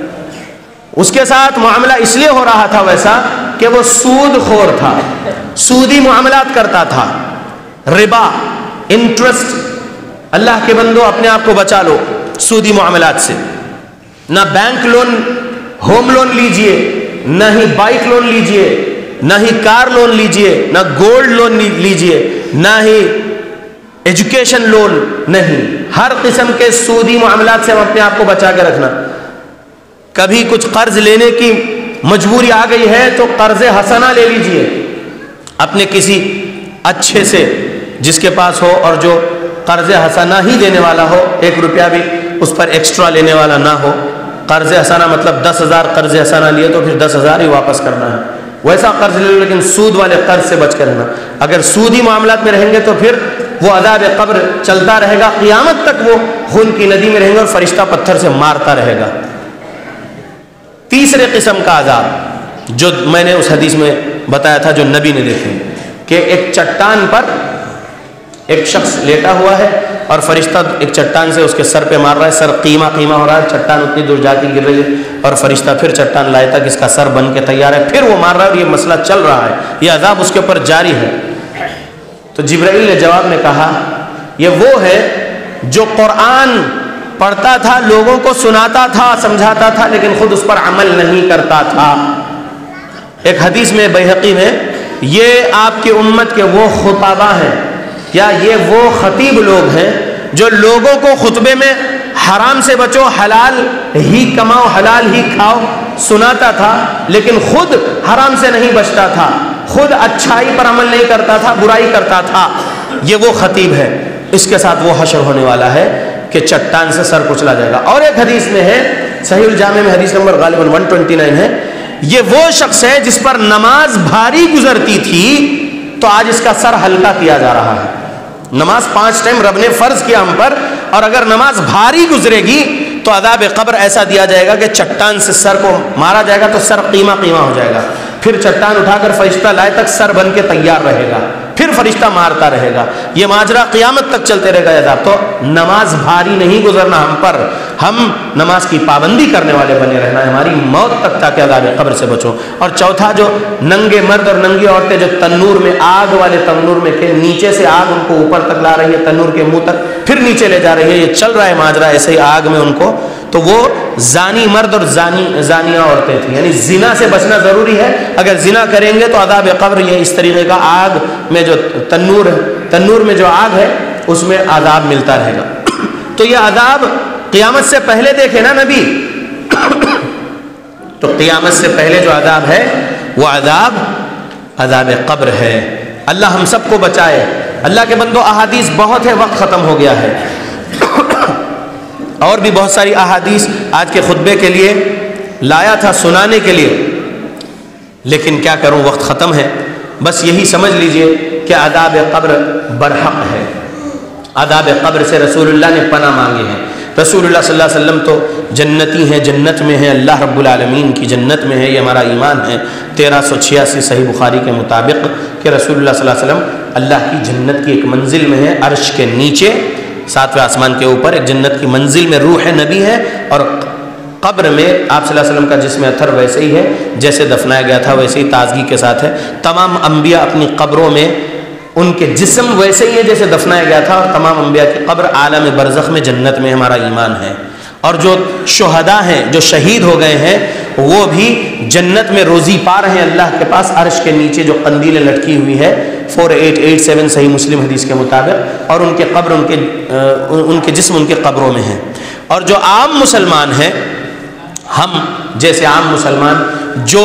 اس کے ساتھ معاملہ اس لیے ہو رہا تھا ویسا کہ وہ سود خور تھا، سودی معاملات کرتا تھا، ربا، انٹرسٹ۔ اللہ کے بندو اپنے آپ کو بچا لو سودی معاملات سے۔ نہ بینک لون، ہوم لون لیجئے، نہ ہی بائک لون لیجئے، نہ ہی کار لون لیجئے، نہ گولڈ لون لیجئے، نہ ہی ایجوکیشن لون، نہیں۔ ہر قسم کے سودی معاملات سے ہم اپنے آپ کو بچا کے رکھنا۔ کبھی کچھ قرض لینے کی مجبوری آ گئی ہے تو قرض حسنہ لے لیجئے اپنے کسی اچھے سے جس کے پاس ہو، اور جو قرض حسنہ ہی دینے والا ہو، 1 روپیہ بھی اس پر ایکسٹرا لینے والا نہ ہو۔ قرض حسنہ مطلب 10,000 قرض حسنہ لیے تو پھر 10,000 ہی واپس کرنا ہے، ویسا قرض لے لو، لیکن سود والے قرض سے بچ کر رہنا۔ اگر سودی معاملات میں رہیں گے تو پھر وہ عذاب قبر چلتا رہے گا، قیامت تک وہ خون کی ندی میں رہیں گے اور فرشتہ پتھر سے مارتا رہے گا۔ تیسرے قسم کا عذاب جو میں نے اس حدیث میں بتایا تھا جو نبی نے دیکھے، کہ ایک چٹان پر ایک شخص لیٹا ہوا ہے اور فرشتہ ایک چٹان سے اس کے سر پہ مار رہا ہے، سر قیمہ قیمہ ہو رہا ہے، چٹان اتنی دور جا کے گر رہی ہے، اور فرشتہ پھر چٹان لائے تک اس کا سر بن کے تیار ہے، پھر وہ مار رہا ہے اور یہ مسئلہ چل رہا ہے، یہ عذاب اس کے اوپر جاری ہے۔ تو جبرائیل نے جواب میں کہا یہ وہ ہے جو قرآن پڑھتا تھا، لوگوں کو سناتا تھا، سمجھاتا تھا، لیکن خود اس پر عمل نہیں کرتا تھا۔ ایک حدیث میں بیہقی میں، یہ آپ کی امت کے وہ خطبہ ہیں یا یہ وہ خطیب لوگ ہیں جو لوگوں کو خطبے میں حرام سے بچو، حلال ہی کماؤ، حلال ہی کھاؤ سناتا تھا، لیکن خود حرام سے نہیں بچتا تھا، خود اچھائی پر عمل نہیں کرتا تھا، برائی کرتا تھا۔ یہ وہ خطیب ہے، اس کے ساتھ وہ حشر ہونے والا ہے کہ چٹان سے سر کچلا جائے گا۔ اور ایک حدیث میں ہے، صحیح الجامع میں حدیث نمبر غالباً 129 ہے، یہ وہ شخص ہے جس پر نماز بھاری گزرتی تھی تو آج اس کا سر ہلکا کیا جا رہا ہے۔ نماز 5 ٹائم رب نے فرض کیا ہم پر، اور اگر نماز بھاری گزرے گی تو عذاب قبر ایسا دیا جائے گا کہ چٹان سے سر کو مارا جائے گا تو سر قیمہ قیمہ ہو جائے گا، پھر چٹان اٹھا کر فرشتہ لائے تک سر بن کے تیار رہے گا، پھر فرشتہ مارتا رہے گا، یہ ماجرا قیامت تک چلتے رہے گا عذاب۔ تو نماز بھاری نہیں گزرنا ہم پر، ہم نماز کی پابندی کرنے والے بنے رہنا ہے ہماری موت تک، تاکہ عذاب قبر سے بچو۔ اور چوتھا، جو ننگے مرد اور ننگی عورتیں جو تنور میں، آگ والے تنور میں کے نیچے سے آگ ان کو اوپر تک لا رہی ہے، تنور کے منہ تک پھر نیچے لے جا رہی ہے، یہ چل رہا ہے ماجرا ایسے ہی آگ میں ان کو، تو وہ زانی مرد اور زانیہ عورتیں تھیں، یعنی زنا سے بچنا ضروری ہے۔ اگر زنا کریں گے تو عذاب قبر یہ اس طریقے کا، آگ میں جو تنور میں جو آگ ہے اس میں عذاب ملتا رہے گا۔ تو یہ عذاب قیامت سے پہلے دیکھے نا نبی، تو قیامت سے پہلے جو عذاب ہے وہ عذاب قبر ہے۔ اللہ ہم سب کو بچائے۔ اللہ کے بندو، احادیث بہت ہے، وقت ختم ہو گیا ہے، اور بھی بہت ساری احادیث آج کے خطبے کے لیے لایا تھا سنانے کے لیے، لیکن کیا کروں، وقت ختم ہے۔ بس یہی سمجھ لیجئے کہ عذاب قبر برحق ہے. عذاب قبر سے رسول اللہ نے پناہ مانگی ہے. رسول اللہ صلی اللہ علیہ وسلم تو جنتی ہیں، جنت میں ہیں، اللہ رب العالمین کی جنت میں ہے. یہ ہمارا ایمان ہے 1386 صحیح بخاری کے مطابق کہ رسول اللہ صلی اللہ علیہ وسلم اللہ کی جنت کی ایک منزل میں ہے، عرش کے نیچے 7ویں آسمان کے اوپر ایک جنت کی منزل میں روح نبی ہے. اور قبر میں آپ صلی اللہ علیہ وسلم کا جسم اطہر ویسے ہی ہے جیسے دفنایا گیا تھا، ویسے ہی تازگی کے ساتھ ہے. تمام انبیاء اپنی قبروں میں ان کے جسم ویسے ہی ہے جیسے دفنایا گیا تھا، اور تمام انبیاء کی قبر عالم برزخ میں جنت میں ہمارا ایمان ہے. اور جو شہداء ہیں، جو شہید ہو گئے ہیں، وہ بھی جنت میں روزی پا رہے ہیں اللہ کے پاس، عرش کے نیچے جو قندیلیں لٹکی ہوئی ہے 4887 صحیح مسلم حدیث کے مطابق. اور ان کے قبر ان کے جسم ان کے قبروں میں ہیں. اور جو عام مسلمان ہیں، ہم جیسے عام مسلمان جو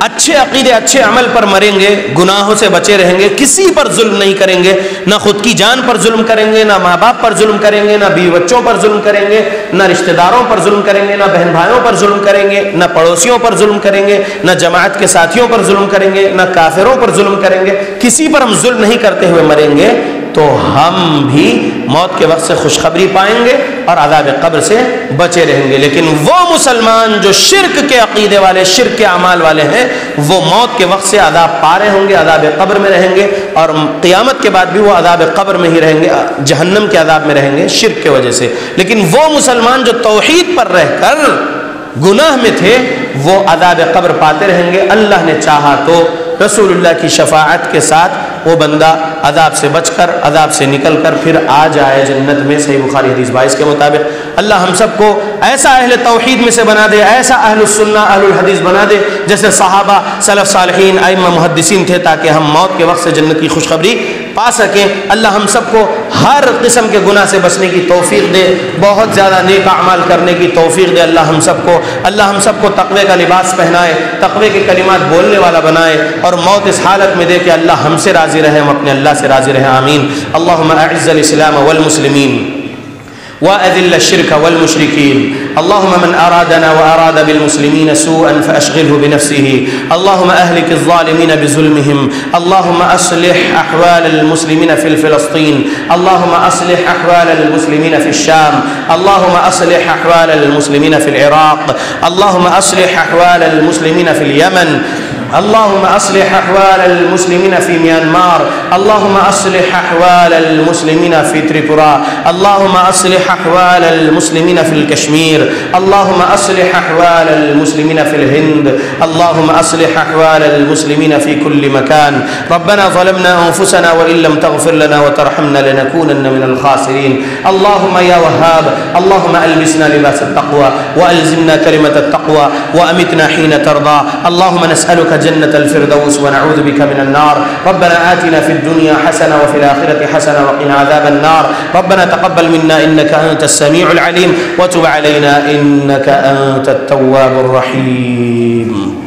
اچھے عقیدے اچھے عمل پر مریں گے، گناہوں سے بچے رہیں گے، کسی پر ظلم نہیں کریں گے، نہ خود کی جان پر ظلم کریں گے، نہ ماں باپ پر ظلم کریں گے، نہ بیوی بچوں پر ظلم کریں گے، نہ رشتہ داروں پر ظلم کریں گے، نہ بہن بھائیوں پر ظلم کریں گے، نہ پڑوسیوں پر ظلم کریں گے، نہ جماعت کے ساتھیوں پر ظلم کریں گے، نہ کافروں پر ظلم کریں گے، کسی پر ہم ظلم نہیں کرتے ہوئے مریں گے، تو ہم بھی موت کے وقت سے خوشخبری پائیں گے اور عذاب قبر سے بچے رہیں گے. لیکن وہ مسلمان جو شرک کے عقیدے والے، شرک کے اعمال والے ہیں، وہ موت کے وقت سے عذاب پا رہے ہوں گے، عذاب قبر میں رہیں گے، اور قیامت کے بعد بھی وہ عذاب قبر میں ہی رہیں گے، جہنم کے عذاب میں رہیں گے شرک کے وجہ سے. لیکن وہ مسلمان جو توحید پر رہ کر گناہ میں تھے، وہ عذاب قبر پاتے رہیں گے. اللہ نے چاہا تو رسول اللہ کی شفاعت کے ساتھ وہ بندہ عذاب سے بچ کر، عذاب سے نکل کر پھر آ جائے جنت میں. صحیح بخاری حدیث 22 کے مطابق. اللہ ہم سب کو ایسا اہل توحید میں سے بنا دے، ایسا اہل السنہ اہل الحدیث بنا دے جیسے صحابہ، سلف صالحین، ائمہ محدثین تھے، تاکہ ہم موت کے وقت سے جنت کی خوشخبری پا سکیں. اللہ ہم سب کو ہر قسم کے گناہ سے بچنے کی توفیق دے، بہت زیادہ نیک اعمال کرنے کی توفیق دے. اللہ ہم سب کو تقوی کا لباس پہنائے، تقوی کے کلمات بولنے والا بنائے، اور موت اس حالت میں دے کہ اللہ ہم سے راضی رہے، ہم اپنے اللہ سے راضی رہیں. آمین. اللہم اعز الاسلام والمسلمین وأذل الشرك والمشركين. اللهم من أرادنا وأراد بالمسلمين سوءا فأشغله بنفسه. اللهم أهلك الظالمين بظلمهم. اللهم أصلح أحوال المسلمين في فلسطين. اللهم أصلح أحوال المسلمين في الشام. اللهم أصلح أحوال المسلمين في العراق. اللهم أصلح أحوال المسلمين في اليمن. اللهم أصلح أحوال المسلمين في ميانمار. اللهم أصلح أحوال المسلمين في تريبورا. اللهم أصلح أحوال المسلمين في الكشمير. اللهم أصلح أحوال المسلمين في الهند. اللهم أصلح أحوال المسلمين في كل مكان. ربنا ظلمنا أنفسنا وإن لم تغفر لنا وترحمنا لنكونن من الخاسرين. اللهم يا وهاب، اللهم ألبسنا لباس التقوى وألزمنا كلمة التقوى وأمتنا حين ترضى. اللهم نسألك جنة الفردوس ونعوذ بك من النار. ربنا آتنا في الدنيا حسنة وفي الآخرة حسنة وقنا عذاب النار. ربنا تقبل منا إنك أنت السميع العليم وتب علينا إنك أنت التواب الرحيم.